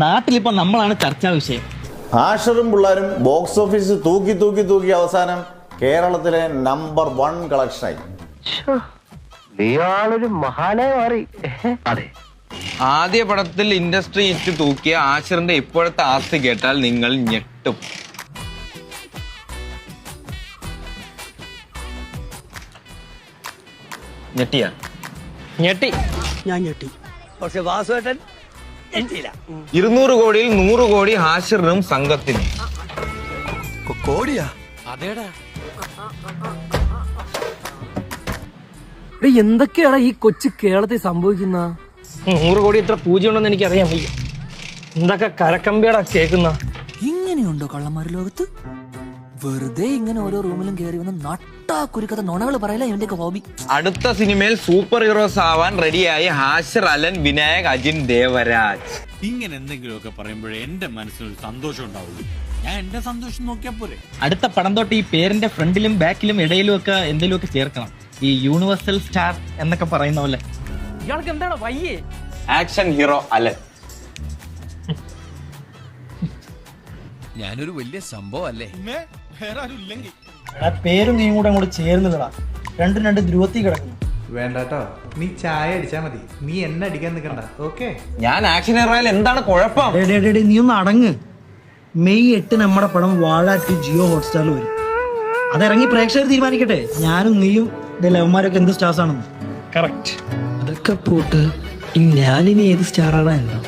നാട്ടിലിപ്പോ നമ്മളാണ് ചർച്ചാ വിഷയം. ആഷറും പിള്ളേരും ബോക്സ് ഓഫീസ് തൂക്കി അവസാനം കേരളത്തിലെ നമ്പർ 1 കളക്ഷനായി. നീയാളൊരു മഹാനായി മാറി. അതെ, ആദ്യ പടത്തിൽ ഇൻഡസ്ട്രി ഹിറ്റ് തൂക്കിയ ആഷിറിന്റെ ഇപ്പോഴത്തെ ആസ്തി കേട്ടാൽ നിങ്ങൾ ഞെട്ടും. ഞെട്ടിയാ? ഞെട്ടി. ഞാൻ ഞെട്ടി. പക്ഷെ വാസുവേട്ടൻ ഞെട്ടിയില്ല. 200 കോടിയിൽ 100 കോടി ആഷിറിനും സംഘത്തിനും. കോടിയാ? അതേടാ. എന്തൊക്കെയാണ് ഈ കൊച്ചു കേരളത്തിൽ സംഭവിക്കുന്ന? 100 കോടി എത്ര പൂജ്യം ഉണ്ടെന്ന് എനിക്ക് അറിയാൻ വയ്യ. എന്തൊക്കെ കരക്കമ്പിയടാ കേൾക്കുന്ന. ഇങ്ങനെയുണ്ടോ കള്ളന്മാർ ലോകത്ത്? വെറുതെ ഇങ്ങനെ ഓരോ റൂമിലും കയറി വന്ന് നട്ടാ കുരുക്കഥ നുണകൾ പറയല ഇവന്റെയൊക്കെ ഹോബി. അടുത്ത സിനിമയിൽ സൂപ്പർ ഹീറോസ് ആവാൻ റെഡിയായി ഹാഷിർ, അലൻ, വിനായക്, അജിൻ, ദേവരാജ്. ഇങ്ങനെ എന്തെങ്കിലുമൊക്കെ പറയുമ്പോഴേ എന്റെ മനസ്സിനൊരു സന്തോഷം ഉണ്ടാവുള്ളൂ. ഞാൻ എന്റെ സന്തോഷം നോക്കിയാ പോരെ. അടുത്ത പടം തൊട്ട് ഈ പേരിന്റെ ഫ്രണ്ടിലും ബാക്കിലും ഇടയിലും ഒക്കെ എന്തെങ്കിലുമൊക്കെ ചേർക്കണം. ഈ യൂണിവേഴ്സൽ സ്റ്റാർ എന്നൊക്കെ പറയുന്ന പോലെ. ഇയാൾക്ക് എന്താണ് വയ്യേ? Action hero Alan. ഞാനൊരു വലിയ സംഭവം അല്ലേ? പേരും നീയും കൂടെ അങ്ങോട്ട് ചേർന്നില്ലടാ. രണ്ട് ധ്രുവത്തിൽ കിടക്കുന്നു. വേണ്ടട്ടോ, നീ ചായ അടിച്ചാ മതി, നീ എന്നെ അടിക്കാൻ നിൽക്കണ്ട. ഓക്കെ, ഞാൻ ആക്ഷൻ ഹീറോ ആയാലും എന്താണ് കുഴപ്പം? നീ ഒന്ന് അടങ്ങ്. മെയ് 8 നമ്മുടെ പടം വാഴ 2 ജിയോ ഹോട്ട്സ്റ്റാറിൽ വരും. അതിറങ്ങി പ്രേക്ഷകർ തീരുമാനിക്കട്ടെ ഞാനും നീയും ലവന്മാരൊക്കെ എന്ത് സ്റ്റാർസ് ആണെന്ന്. കറക്റ്റ്. അതൊക്കെ പോട്ട് ഞാനിനി ഏത് സ്റ്റാറാണ് എന്തോ.